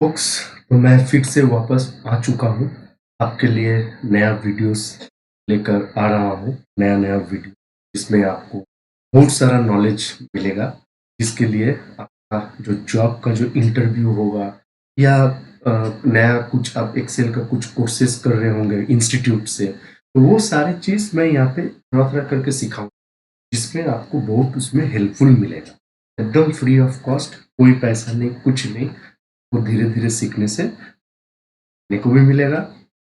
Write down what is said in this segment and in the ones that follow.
Books. तो मैं फिर से वापस आ चुका हूँ आपके लिए नया वीडियोस लेकर आ रहा हूँ। नया नया वीडियो जिसमें आपको बहुत सारा नॉलेज मिलेगा, जिसके लिए आपका जो जॉब का जो इंटरव्यू होगा या नया कुछ आप एक्सेल का कुछ कोर्सेज कर रहे होंगे इंस्टीट्यूट से, तो वो सारी चीज़ मैं यहाँ पे थोड़ा थोड़ा करके सिखाऊँ, जिसमें आपको बहुत उसमें हेल्पफुल मिलेगा। एकदम फ्री ऑफ कॉस्ट, कोई पैसा नहीं, कुछ नहीं। वो धीरे धीरे सीखने से सीखने को भी मिलेगा,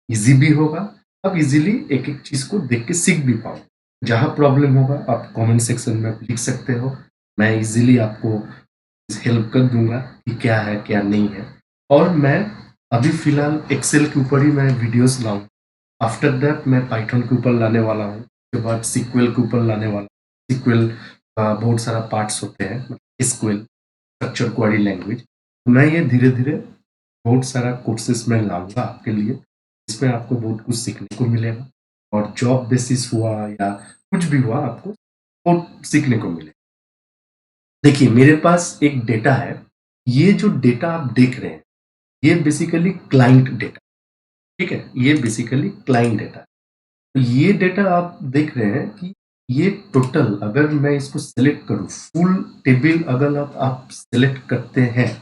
इजी भी होगा। आप इजीली एक एक चीज को देख के सीख भी पाओ। जहां प्रॉब्लम होगा आप कमेंट सेक्शन में लिख सकते हो, मैं इजीली आपको हेल्प कर दूंगा कि क्या है क्या नहीं है। और मैं अभी फिलहाल एक्सेल के ऊपर ही मैं वीडियोस लाऊं। आफ्टर दैट मैं पाइथन के ऊपर लाने वाला हूँ, उसके बाद सीक्वल के ऊपर लाने वाला हूँ। सीक्वल का बहुत सारा पार्ट्स होते हैं, एसक्यूएल स्ट्रक्चर क्वेरी लैंग्वेज। मैं ये धीरे धीरे बहुत सारा कोर्सेस मैं लाऊंगा आपके लिए, इसमें आपको बहुत कुछ सीखने को मिलेगा। और जॉब बेसिस हुआ या कुछ भी हुआ, आपको बहुत सीखने को मिलेगा। देखिए, मेरे पास एक डेटा है। ये जो डेटा आप देख रहे हैं, ये बेसिकली क्लाइंट डेटा, ठीक है। ये बेसिकली क्लाइंट डेटा। तो ये डेटा आप देख रहे हैं कि ये टोटल, अगर मैं इसको सेलेक्ट करूं, फुल टेबल अगर आप सेलेक्ट करते हैं,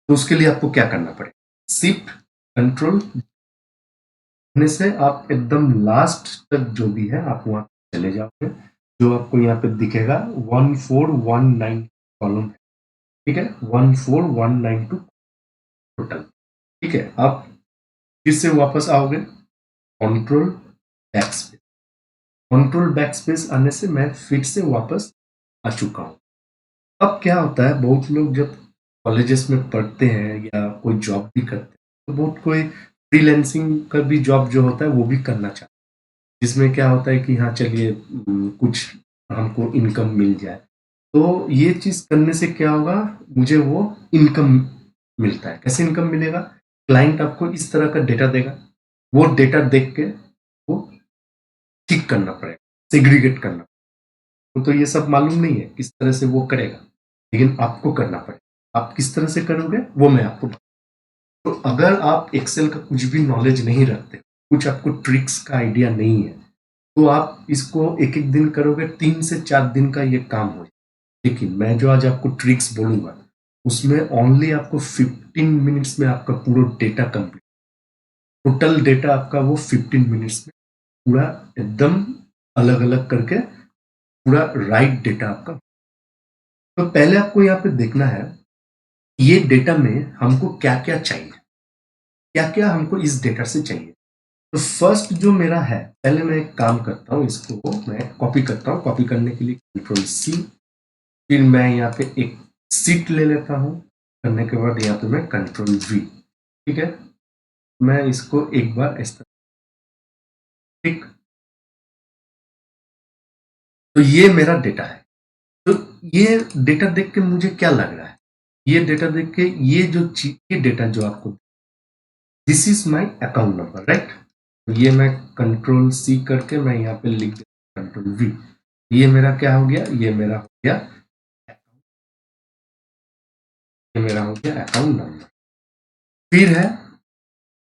तो उसके लिए आपको क्या करना पड़ेगा? शिफ्ट कंट्रोल में से आप एकदम लास्ट तक जो भी है आप वहां चले जाओगे। जो आपको यहाँ पे दिखेगा 1419 कॉलम, ठीक है। 14192 टोटल, ठीक है। आप फिर से वापस आओगे, control back space. Control back space आने से मैं फिर से वापस आ चुका हूँ। अब क्या होता है, बहुत लोग जब कॉलेजेस में पढ़ते हैं या कोई जॉब भी करते हैं, तो बहुत कोई फ्रीलैंसिंग का भी जॉब जो होता है वो भी करना चाहता है, जिसमें क्या होता है कि हाँ चलिए कुछ हमको इनकम मिल जाए। तो ये चीज करने से क्या होगा, मुझे वो इनकम मिलता है। कैसे इनकम मिलेगा? क्लाइंट आपको इस तरह का डेटा देगा, वो डेटा देख के वो ठीक करना पड़ेगा, सेग्रीगेट करना। तो ये सब मालूम नहीं है किस तरह से वो करेगा, लेकिन आपको करना पड़ेगा। आप किस तरह से करोगे वो मैं आपको तो अगर आप एक्सेल का कुछ भी नॉलेज नहीं रखते, कुछ आपको ट्रिक्स का आइडिया नहीं है, तो आप इसको एक एक दिन करोगे, 3 से 4 दिन का ये काम हो जाए। लेकिन मैं जो आज आपको ट्रिक्स बोलूंगा, उसमें ओनली आपको 15 मिनट्स में आपका पूरा डेटा कंप्लीट, टोटल डेटा आपका वो 15 मिनट्स में पूरा एकदम अलग अलग करके पूरा राइट डेटा आपका। तो पहले आपको यहाँ पे देखना है, ये डेटा में हमको क्या क्या चाहिए, क्या क्या हमको इस डेटा से चाहिए। तो फर्स्ट जो मेरा है, पहले मैं एक काम करता हूँ, इसको मैं कॉपी करता हूँ। कॉपी करने के लिए कंट्रोल सी, फिर मैं यहाँ पे एक सीट ले लेता हूँ। करने के बाद यहाँ पे मैं कंट्रोल वी, ठीक है। मैं इसको एक बार इस तरह, ठीक। तो ये मेरा डेटा है। तो ये डेटा देख के मुझे क्या लग रहा है, ये डेटा देख के ये जो चीज, ये डेटा जो आपको, this is my account number, right. तो ये मैं कंट्रोल सी करके मैं यहाँ पे लिख देता हूँ कंट्रोल वी। ये मेरा क्या हो गया, ये मेरा हो गया, ये मेरा हो गया अकाउंट नंबर। फिर है,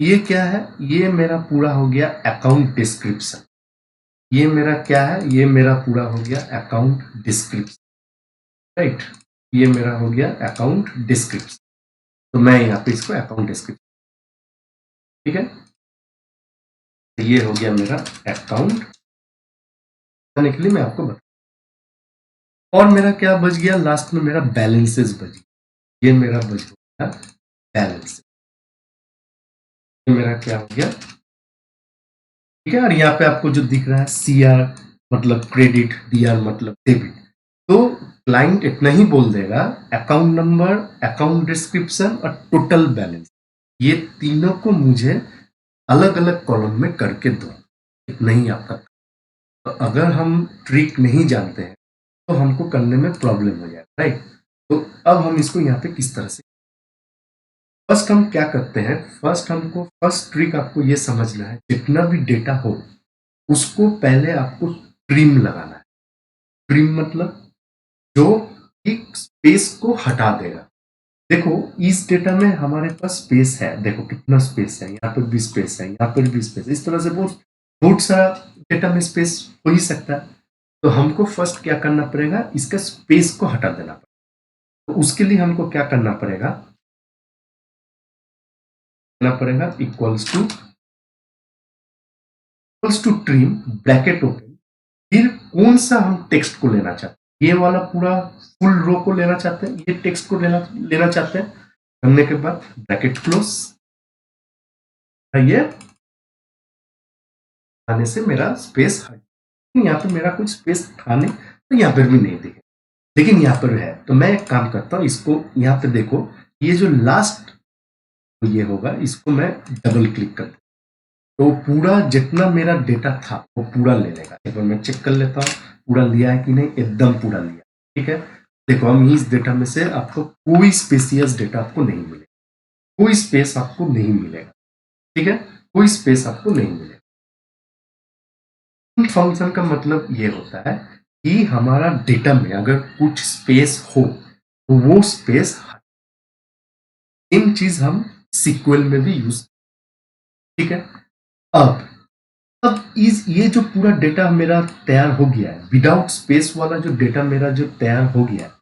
ये क्या है, ये मेरा पूरा हो गया अकाउंट डिस्क्रिप्शन। ये मेरा क्या है, ये मेरा पूरा हो गया अकाउंट डिस्क्रिप्शन, राइट। ये मेरा हो गया अकाउंट डिस्क्रिप्शन। तो मैं यहाँ पे इसको अकाउंट डिस्क्रिप्शन, ठीक है। तो ये हो गया मेरा अकाउंट। करने के लिए मैं आपको बता, और मेरा क्या बच गया लास्ट में, मेरा बैलेंसेस बच गया। ये मेरा बच गया बैलेंस। ये मेरा क्या हो गया, ठीक है। और यहाँ पे आपको जो दिख रहा है सी आर मतलब क्रेडिट, डी आर मतलब डेबिट। तो क्लाइंट इतना ही बोल देगा, अकाउंट नंबर, अकाउंट डिस्क्रिप्शन और टोटल बैलेंस, ये तीनों को मुझे अलग अलग कॉलम में करके दो। इतना ही आपका। तो अगर हम ट्रिक नहीं जानते हैं तो हमको करने में प्रॉब्लम हो जाएगा, राइट। तो अब हम इसको यहाँ पे किस तरह से, फर्स्ट हम क्या करते हैं, फर्स्ट ट्रिक आपको ये समझना है, जितना भी डेटा हो उसको पहले आपको ट्रिम लगाना है। ट्रिम मतलब जो एक स्पेस को हटा देगा। देखो इस डेटा में हमारे पास स्पेस है, देखो कितना स्पेस है, यहाँ पर भी स्पेस है, यहाँ पर भी स्पेस है, इस तरह से बहुत बहुत सारा डेटा में स्पेस हो ही सकता है। तो हमको फर्स्ट क्या करना पड़ेगा, इसका स्पेस को हटा देना पड़ेगा। तो उसके लिए हमको क्या करना पड़ेगा equals to trim bracket open, फिर कौन सा हम टेक्स्ट को लेना चाहते हैं, ये वाला पूरा फुल रो को लेना चाहते हैं, ये टेक्स्ट को लेना चाहते हैं, करने के बाद ब्रैकेट क्लोज, ये आने से मेरा स्पेस हट, यहाँ पे मेरा कुछ स्पेस था नहीं तो यहाँ पर भी नहीं दिखे, लेकिन यहाँ पर है। तो मैं एक काम करता हूँ, इसको यहाँ पे देखो, ये जो लास्ट ये होगा इसको मैं डबल क्लिक करता हूँ, तो पूरा जितना मेरा डेटा था वो पूरा ले लेगा। एक बार मैं चेक कर लेता हूँ पूरा लिया है कि नहीं, एकदम पूरा लिया। ठीक है, देखो हम इस डेटा में से आपको कोई स्पेसियस डेटा आपको नहीं मिलेगा, कोई स्पेस आपको नहीं मिलेगा। ठीक है, कोई स्पेस आपको नहीं मिलेगा। फंक्शन का मतलब ये होता है कि हमारा डेटा में अगर कुछ स्पेस हो तो वो स्पेस, इन चीज हम सीक्वल में भी यूज। ठीक है, अब इस ये जो पूरा डेटा मेरा तैयार हो गया है, विदाउट स्पेस वाला जो डेटा मेरा जो तैयार हो गया है,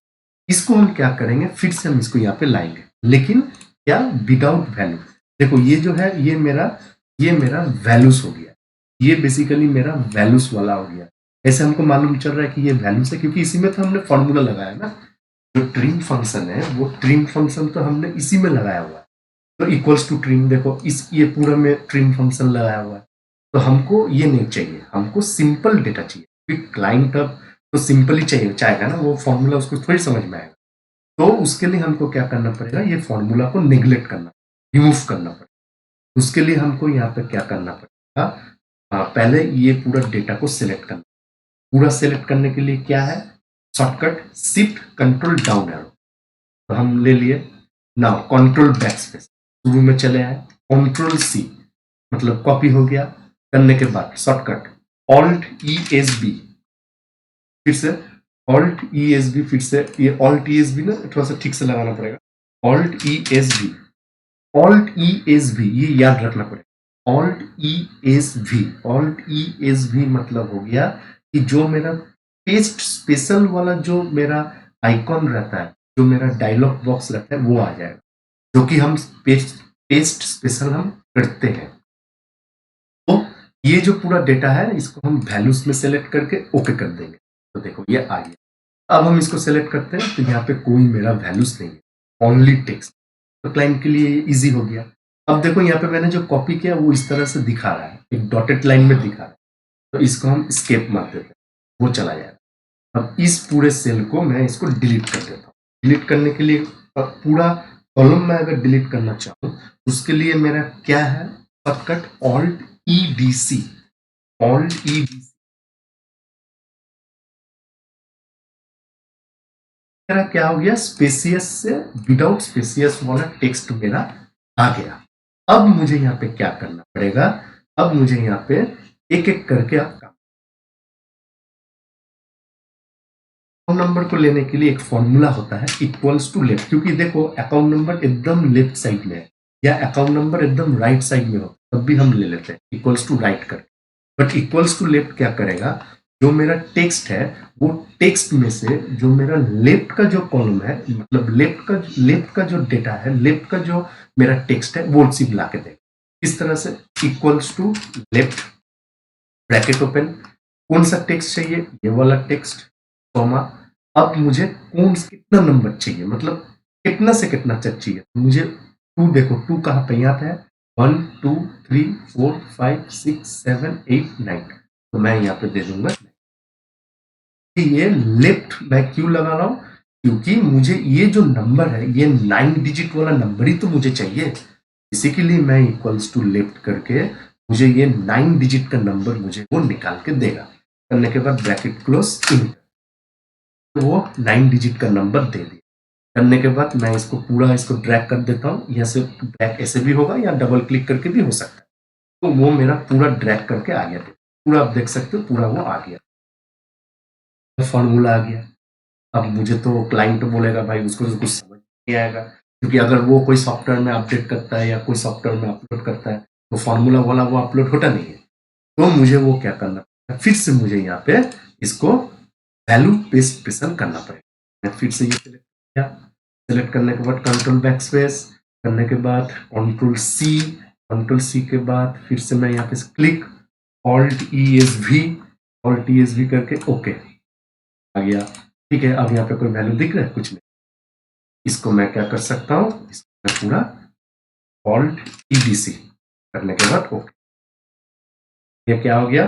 इसको हम क्या करेंगे, फिर से हम इसको यहाँ पे लाएंगे, लेकिन क्या, विदाउट वैल्यू। देखो ये जो है ये मेरा वैल्यूज हो गया, ये बेसिकली मेरा वैल्यूज वाला हो गया। ऐसे हमको मालूम चल रहा है कि ये वैल्यूज है, क्योंकि इसी में तो हमने फॉर्मूला लगाया ना, जो ट्रिम फंक्शन है वो ट्रिम फंक्शन तो हमने इसी में लगाया हुआ है। तो इक्वल्स टू ट्रिम, देखो इस ये पूरा में ट्रिम फंक्शन लगाया हुआ है। तो हमको ये नहीं चाहिए, हमको सिंपल डेटा चाहिए, क्योंकि क्लाइंट अब तो सिंपल ही चाहिए चाहेगा ना, वो फॉर्मूला उसको थोड़ी समझ में आएगा। तो उसके लिए हमको क्या करना पड़ेगा, ये फॉर्मूला को निगलेक्ट करना, रिमूव करना पड़ेगा। उसके लिए हमको यहाँ पे क्या करना पड़ेगा, पहले ये पूरा डेटा को सिलेक्ट करना। पूरा सिलेक्ट करने के लिए क्या है, shortcut shift control down arrow. तो हम ले लिए, नाउ कंट्रोल बैक स्पेस, शुरू में चले आए, कंट्रोल सी मतलब कॉपी हो गया, करने के बाद shortcut alt E S B, फिर से ऑल्ट ई एस बी, फिर से ये ऑल्ट ई एस बी ना थोड़ा सा ठीक से लगाना पड़ेगा, alt E S B, alt E S B, ये याद रखना पड़ेगा, alt E S B. Alt E S B मतलब हो गया कि जो मेरा पेस्ट स्पेशल वाला जो मेरा आइकॉन रहता है, जो मेरा डायलॉग बॉक्स रहता है वो आ जाएगा, जो कि हम पेस्ट स्पेशल हम करते हैं। तो ये जो पूरा डेटा है इसको हम वैल्यूज में सेलेक्ट करके ओके कर देंगे। तो देखो ये आ गया। अब हम इसको सेलेक्ट करते हैं तो यहाँ पे कोई मेरा वैल्यूज नहीं है, ओनली टेक्स्ट। तो क्लाइंट के लिए इजी हो गया। अब देखो यहाँ पे मैंने जो कॉपी किया वो इस तरह से दिखा रहा है, एक डॉटेड लाइन में दिखा रहा है। तो इसको हम स्केप मार देते हैं, वो चला जाएगा। अब इस पूरे सेल को मैं इसको डिलीट कर देता हूँ। डिलीट करने के लिए पूरा कॉलम में अगर डिलीट करना चाहूँ उसके लिए मेरा क्या है, shortcut alt E D C, alt E D C. मेरा क्या हो गया, स्पेसियस से विदाउट स्पेसियस वाला टेक्स्ट मेरा आ गया। अब मुझे यहाँ पे क्या करना पड़ेगा, अब मुझे यहाँ पे एक एक करके आप अकाउंट नंबर को लेने के लिए एक फॉर्मूला होता है इक्वल्स टू लेफ्ट, क्योंकि देखो अकाउंट नंबर एकदम लेफ्ट साइड में है या अकाउंट नंबर एकदम राइट साइड में हो तब भी हम ले लेते हैं इक्वल्स टू राइट कर। बट इक्वल्स टू लेफ्ट क्या करेगा, जो मेरा टेक्स्ट है वो टेक्स्ट में से जो मेरा लेफ्ट का जो कॉलम है, मतलब लेफ्ट का जो डेटा है, लेफ्ट का जो मेरा टेक्स्ट है वो सिर्फ ला के देगा। इस तरह से equals to left bracket open, कौन सा टेक्स्ट चाहिए, ये वाला टेक्स्ट, कॉमा। अब मुझे कौन कितना नंबर चाहिए, मतलब कितना से कितना तक चाहिए, मुझे टू, देखो टू कहाँ पे यहाँ पे है, 1 2 3 4 5 6 7 8 9, तो मैं यहाँ पे दे दूंगा। ये लेफ्ट मैं क्यों लगा रहा हूं, क्योंकि मुझे ये जो नंबर है ये 9 डिजिट वाला नंबर ही तो मुझे चाहिए। इसी के लिए मैं इक्वल्स टू लेफ्ट करके मुझे ये 9 डिजिट का नंबर मुझे वो निकाल के देगा। करने के बाद ब्रैकेट क्लोज इन, तो वो 9 डिजिट का नंबर दे दिया। करने के बाद मैं इसको पूरा इसको ड्रैग कर देता हूँ, यहाँ से ड्रैग ऐसे भी होगा या डबल क्लिक करके भी हो सकता है। तो वो मेरा पूरा ड्रैग करके आ गया, पूरा आप देख सकते हो पूरा वो आ गया, फॉर्मूला आ गया। अब मुझे तो क्लाइंट बोलेगा भाई उसको तो कुछ समझ नहीं आएगा, क्योंकि अगर वो कोई सॉफ्टवेयर में अपडेट करता है या कोई सॉफ्टवेयर में अपलोड करता है तो फॉर्मूला वाला वो अपलोड होता नहीं है। तो मुझे वो क्या करना पड़ेगा, फिर से मुझे यहाँ पे इसको वैल्यू पेस्ट प्रेशन करना पड़ेगा। मैं फिर से ये सिलेक्ट किया, सिलेक्ट करने के बाद कंट्रोल बैक स्पेस करने के बाद कंट्रोल सी के बाद फिर से मैं यहाँ पे click alt E S V करके ओके आ गया। ठीक है, अब यहाँ पे कोई वैल्यू दिख रहा है? कुछ नहीं। इसको मैं क्या कर सकता हूँ, इसको मैं पूरा ऑल्ट ई डी सी करने के बाद ओके। ये क्या हो गया,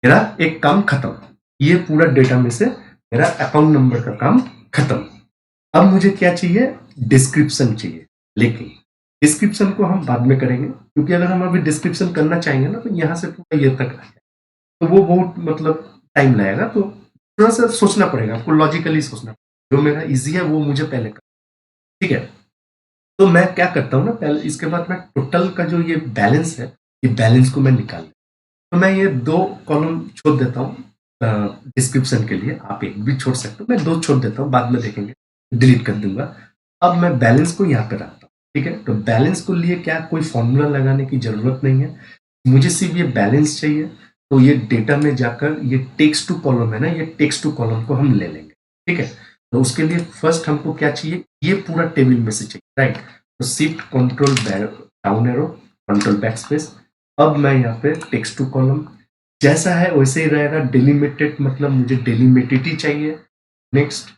मेरा एक काम खत्म। ये पूरा डेटा में से मेरा अकाउंट नंबर का काम खत्म। अब मुझे क्या चाहिए, डिस्क्रिप्शन चाहिए। लेकिन डिस्क्रिप्शन को हम बाद में करेंगे, क्योंकि अगर हम अभी डिस्क्रिप्शन करना चाहेंगे ना तो यहाँ से पूरा ये तक तो वो बहुत मतलब टाइम लगेगा। तो थोड़ा सा सोचना पड़ेगा आपको, लॉजिकली सोचना पड़ेगा। जो मेरा इजी है वो मुझे पहले कर, ठीक है। तो मैं क्या करता हूँ ना, पहले इसके बाद मैं टोटल का जो ये बैलेंस है, ये बैलेंस को मैं निकाल, तो मैं ये 2 कॉलम छोड़ देता हूँ डिस्क्रिप्शन के लिए। आप एक भी छोड़ सकते हो, मैं 2 छोड़ देता हूँ, बाद में देखेंगे, डिलीट कर दूंगा। अब मैं बैलेंस को यहाँ पे रखता हूँ, ठीक है। तो बैलेंस को लिए क्या कोई फॉर्मूला लगाने की जरूरत नहीं है, मुझे सिर्फ ये बैलेंस चाहिए। तो ये डेटा में जाकर ये टेक्स्ट टू कॉलम है ना, ये टेक्स्ट टू कॉलम को हम ले लेंगे, ठीक है। तो उसके लिए फर्स्ट हमको क्या चाहिए, ये पूरा टेबल में से चाहिए, राइट। तो shift control down arrow control back space. अब मैं यहाँ पे टेक्स्ट टू कॉलम जैसा है वैसे ही रहेगा, डिलीमिटेड मतलब मुझे डिलीमिटेड ही चाहिए। नेक्स्ट,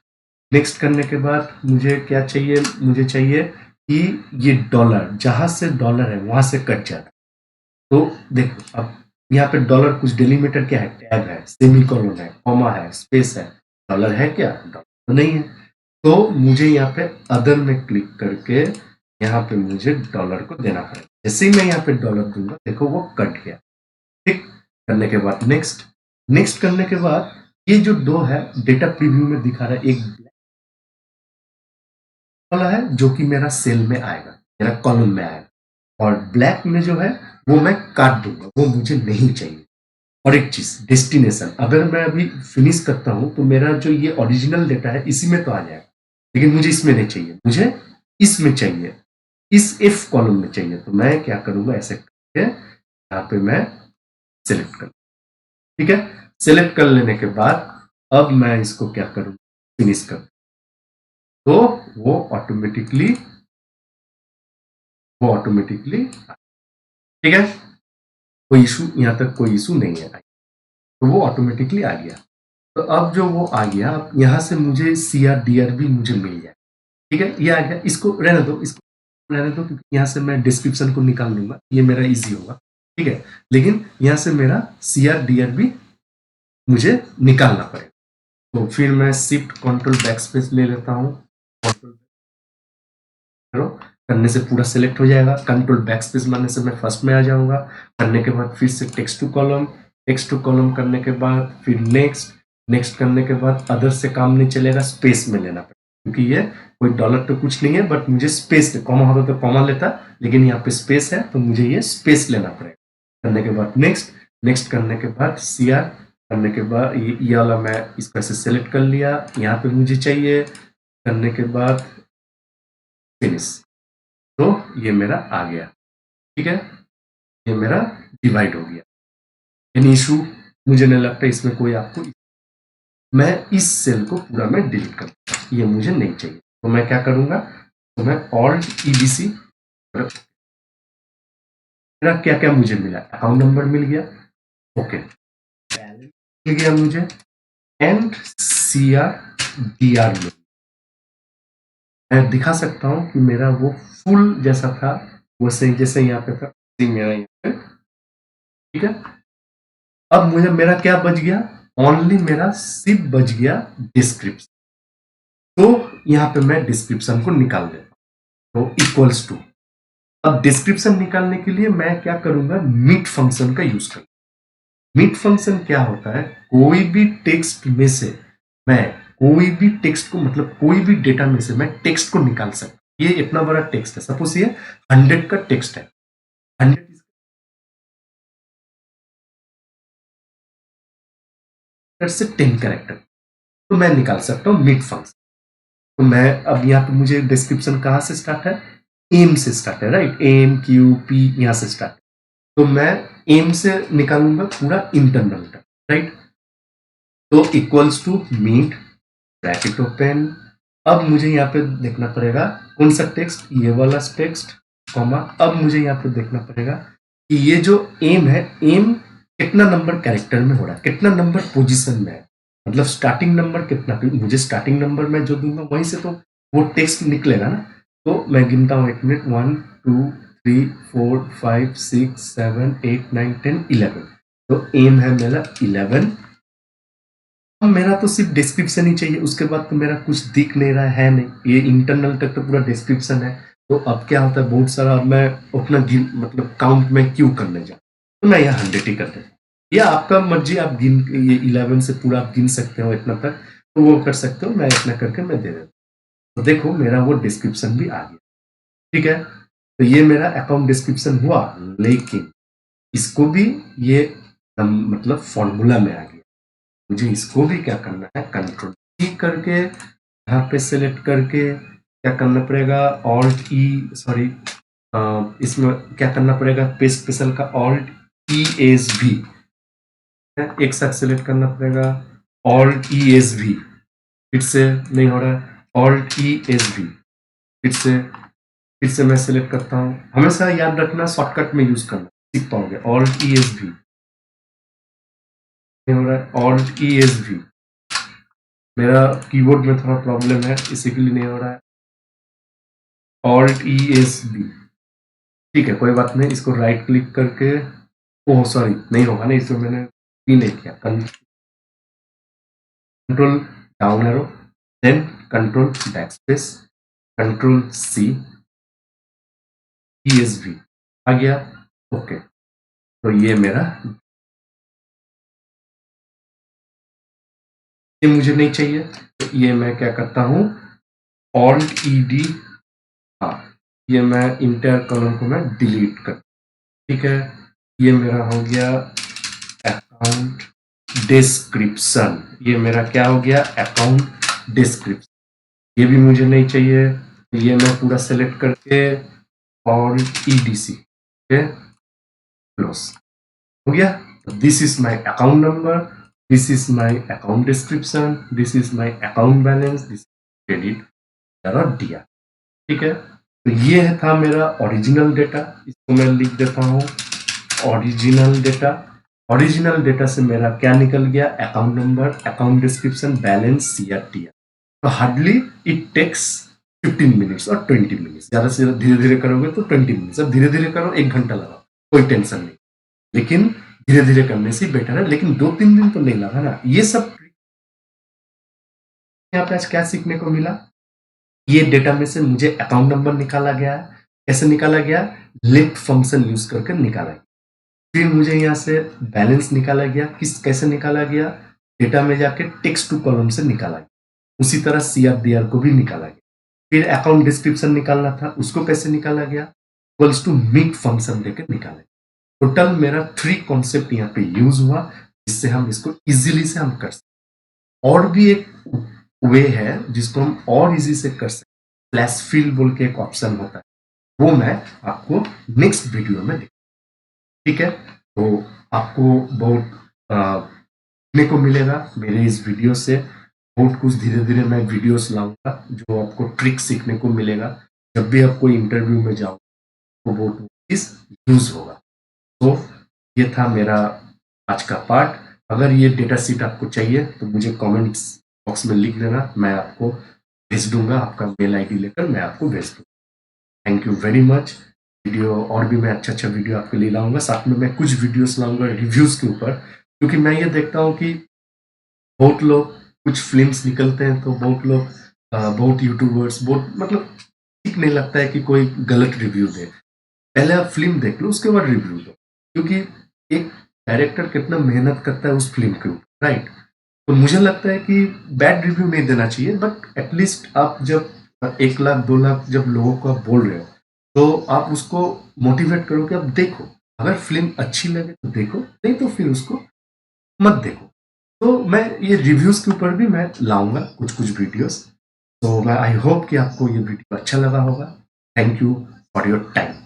नेक्स्ट करने के बाद मुझे क्या चाहिए, मुझे चाहिए कि ये डॉलर जहां से डॉलर है वहां से कट जाए। तो देखो अब यहाँ पे डॉलर कुछ डिलीमीटर क्या है, टैग है, सेमीकोलन है, कॉमा है, स्पेस है। डॉलर है क्या, डॉलर तो नहीं है। तो मुझे यहाँ पे अदर में क्लिक करके यहाँ पे मुझे डॉलर को देना पड़ेगा। जैसे ही मैं यहाँ पे डॉलर दूंगा देखो वो कट गया। ठीक करने के बाद नेक्स्ट, नेक्स्ट करने के बाद ये जो 2 है डेटा प्रीव्यू में दिखा रहा है, एक ब्लैक वाला है जो कि मेरा सेल में आएगा, मेरा कॉलम में आएगा, और ब्लैक में जो है वो मैं काट दूंगा, वो मुझे नहीं चाहिए। और एक चीज डेस्टिनेशन, अगर मैं अभी फिनिश करता हूं तो मेरा जो ये ओरिजिनल डेटा है इसी में तो आ जाएगा, लेकिन मुझे इसमें नहीं चाहिए, मुझे इसमें चाहिए, इस एफ कॉलम में चाहिए। तो मैं क्या करूंगा, ऐसे करके यहाँ पे मैं सिलेक्ट कर, ठीक है। सिलेक्ट कर लेने के बाद अब मैं इसको क्या करूंगा, फिनिश कर, तो वो ऑटोमेटिकली, ठीक है। कोई इशू, यहाँ तक कोई इशू नहीं है, तो वो ऑटोमेटिकली आ गया। तो अब जो वो आ गया, अब यहाँ से मुझे सी आर डी आर भी मुझे मिल जाए, ठीक है। ये आ गया, इसको रहने दो, इसको रहने दो, क्योंकि यहाँ से मैं डिस्क्रिप्शन को निकाल लूंगा, ये मेरा इजी होगा, ठीक है। लेकिन यहाँ से मेरा सी आर डी आर भी मुझे निकालना पड़ेगा। तो फिर मैं शिफ्ट कंट्रोल बैक स्पेस ले लेता हूँ, कंट्रोल करने से पूरा सिलेक्ट हो जाएगा। कंट्रोल बैक स्पेस मारने से मैं फर्स्ट में आ जाऊंगा। करने के बाद फिर से text to column, text to column करने के बाद फिर नेक्स्ट, नेक्स्ट करने के बाद अदर से काम नहीं चलेगा, स्पेस में लेना पड़ेगा, क्योंकि ये कोई डॉलर तो कुछ नहीं है, बट मुझे स्पेस, कॉमा होता तो कॉमा लेता, लेकिन यहाँ पे स्पेस है तो मुझे ये स्पेस लेना पड़ेगा। करने के बाद नेक्स्ट, नेक्स्ट करने के बाद सी आर करने के बाद ये वाला मैं इसका से सिलेक्ट कर लिया, यहाँ पे मुझे चाहिए। करने के बाद फिनिश, तो ये मेरा आ गया, ठीक है। ये मेरा डिवाइड हो गया। एनी इशू, मुझे नहीं लगता इसमें कोई आपको, मैं इस सेल को पूरा मैं डिलीट कर दूंगा, ये मुझे नहीं चाहिए। तो मैं क्या करूंगा, तो मैं ऑल्ट ईबीसी, मेरा क्या क्या मुझे मिला, अकाउंट नंबर मिल गया, ओके, बैलेंस मिल गया मुझे, and C R D R में मैं दिखा सकता हूं कि मेरा वो फुल जैसा था वैसे जैसे यहाँ पे था, मेरा यहाँ पे, ठीक है। अब मुझे मेरा क्या बच गया, ओनली मेरा सिर्फ बच गया डिस्क्रिप्शन। तो यहाँ पे मैं डिस्क्रिप्शन को निकाल देता हूँ, तो इक्वल्स टू, अब डिस्क्रिप्शन निकालने के लिए मैं क्या करूंगा, मीट फंक्शन का यूज करूंगा। मीट फंक्शन क्या होता है, कोई भी टेक्स्ट में से मैं कोई भी टेक्स्ट को, मतलब कोई भी डेटा में से मैं टेक्स्ट को निकाल सकता। ये इतना बड़ा टेक्स्ट है, सपोज ये 100 का टेक्स्ट है, 100 कैरेक्टर से 10 कैरेक्टर, तो मैं निकाल सकता हूँ मिड फंक्शन। तो मैं अब यहाँ पे मुझे डिस्क्रिप्शन कहाँ से स्टार्ट है, एम से स्टार्ट है, राइट, एम क्यू पी यहाँ से स्टार्ट है। तो मैं एम से निकालूंगा पूरा इंटरनल, राइट। तो equals to meet bracket open. अब मुझे यहाँ पे देखना पड़ेगा कौन सा टेक्स्ट, ये वाला टेक्स्ट, कॉमा। अब मुझे यहाँ पे देखना पड़ेगा कि ये जो एम है, एम कितना नंबर कैरेक्टर में हो रहा है, कितना नंबर पोजीशन में है, मतलब स्टार्टिंग नंबर कितना। मुझे स्टार्टिंग नंबर मैं जो दूंगा वहीं से तो वो टेक्स्ट निकलेगा ना। तो मैं गिनता हूँ, 1 मिनट, 1 2 3 4 5 6 7 8 9 10 11। तो एम है मेरा 11। अब मेरा तो सिर्फ डिस्क्रिप्शन ही चाहिए, उसके बाद तो मेरा कुछ दिख नहीं रहा है नहीं, ये इंटरनल तक तो पूरा डिस्क्रिप्शन है। तो अब क्या होता है, बहुत सारा अब मैं अपना मतलब काउंट में क्यों करने जाऊँ, तो मैं यहाँ 100 ही कर देता हूँ। या आपका मर्जी, आप गिन, ये 11 से पूरा आप गिन सकते हो इतना तक, तो वो कर सकते हो, मैं इतना करके मैं दे देता हूँ। तो देखो मेरा वो डिस्क्रिप्शन भी आ गया, ठीक है। तो ये मेरा अकाउंट डिस्क्रिप्शन हुआ, लेकिन इसको भी ये मतलब फॉर्मूला में आ गया। मुझे इसको भी क्या करना है, कंट्रोल ई करके यहाँ पे सेलेक्ट करके क्या करना पड़ेगा, ऑल्ट ई, सॉरी, इसमें क्या करना पड़ेगा, पेस्ट स्पेशल का ऑल्ट ई एस भी एक साथ सेलेक्ट करना पड़ेगा, ऑल्ट ई एस भी, फिर से नहीं हो रहा है, ऑल्ट ई एस भी, फिर से मैं सेलेक्ट करता हूँ। हमेशा याद रखना, शॉर्टकट में यूज करना सीख पाओगे। ऑल्ट ई एस भी नहीं हो रहा है, ऑल्ट ई एस भी, मेरा कीबोर्ड में थोड़ा प्रॉब्लम है इसी के लिए नहीं हो रहा है। ऑल्ट ई एस बी, ठीक है, कोई बात नहीं, इसको राइट क्लिक करके, ओह सॉरी नहीं होगा ना, इसमें मैंने भी नहीं किया, control down arrow, then control backspace, control C, E S B आ गया, ओके। तो ये मेरा, ये मुझे नहीं चाहिए, तो ये मैं क्या करता हूँ, ऑल्ट ई डी, हाँ, ये मैं इंटर कॉलम को मैं डिलीट कर, ठीक है। ये मेरा हो गया अकाउंट डिस्क्रिप्शन, ये मेरा क्या हो गया, अकाउंट डिस्क्रिप्शन। ये भी मुझे नहीं चाहिए, तो ये मैं पूरा सेलेक्ट करके और ईडीसी, क्लोज हो गया। This is my account number, this is my account description, this is my account balance, this credit और दिया, ठीक है। तो ये था मेरा ओरिजिनल डेटा, इसको मैं लिख देता हूँ ओरिजिनल डेटा। ओरिजिनल डेटा से मेरा क्या निकल गया, account number, account description, balance, CRTR. तो हार्डली इट टेक्स 15 मिनट्स और 20 मिनट्स, ज्यादा से ज्यादा धीरे धीरे करोगे तो 20 मिनट्स, अब धीरे धीरे करो 1 घंटा लगाओ, कोई टेंशन नहीं, लेकिन धीरे धीरे करने से बेटर है। लेकिन 2-3 दिन तो नहीं लगा ना। ये सब यहाँ पे आज क्या सीखने को मिला, ये डेटा में से मुझे अकाउंट नंबर निकाला गया है, कैसे निकाला गया, लिफ्ट फंक्शन यूज करके निकाला गया। फिर मुझे यहाँ से बैलेंस निकाला गया, कैसे निकाला गया, डेटा में जाके टेक्स्ट टू कॉलम से निकाला गया। उसी तरह सीआरडीआर को भी निकाला गया। फिर अकाउंट डिस्क्रिप्शन निकालना था, उसको कैसे निकाला गया, इक्वल्स टू मीट फंक्शन देकर निकाला गया। टोटल मेरा 3 कॉन्सेप्ट यहाँ पे यूज हुआ, जिससे हम इसको इजीली से हम कर सकते। और भी एक वे है जिसको हम और इजी से कर सकते, फ्लैश फिल बोल के एक ऑप्शन होता है, वो मैं आपको नेक्स्ट वीडियो में दिखाऊंगा, ठीक है। तो आपको बहुत सीखने को मिलेगा मेरे इस वीडियो से, बहुत कुछ धीरे धीरे मैं वीडियोस लाऊंगा जो आपको ट्रिक सीखने को मिलेगा। जब भी आप कोई इंटरव्यू में जाओ तो बहुत चीज यूज होगा। तो ये था मेरा आज का पार्ट। अगर ये डेटा सीट आपको चाहिए तो मुझे कमेंट्स बॉक्स में लिख देना, मैं आपको भेज दूंगा, आपका मेल आईडी लेकर मैं आपको भेज दूंगा। Thank you very much. Video और भी मैं अच्छा अच्छा वीडियो आपके लिए लाऊंगा, साथ में मैं कुछ वीडियोस लाऊंगा रिव्यूज के ऊपर, क्योंकि मैं ये देखता हूँ कि बहुत लोग, कुछ फिल्म्स निकलते हैं तो बहुत लोग, बहुत यूट्यूबर्स, बहुत मतलब ठीक नहीं लगता है कि कोई गलत रिव्यू दे। पहले आप फिल्म देख लो, उसके बाद रिव्यू दो, क्योंकि एक डायरेक्टर कितना मेहनत करता है उस फिल्म के ऊपर, राइट। तो मुझे लगता है कि बैड रिव्यू नहीं देना चाहिए, बट एटलीस्ट आप जब 1 लाख 2 लाख जब लोगों को आप बोल रहे हो, तो आप उसको मोटिवेट करो कि आप देखो, अगर फिल्म अच्छी लगे तो देखो, नहीं तो फिर उसको मत देखो। तो मैं ये रिव्यूज़ के ऊपर भी मैं लाऊँगा कुछ-कुछ वीडियोज़। तो मैं आई होप कि आपको ये वीडियो अच्छा लगा होगा। Thank you for your time.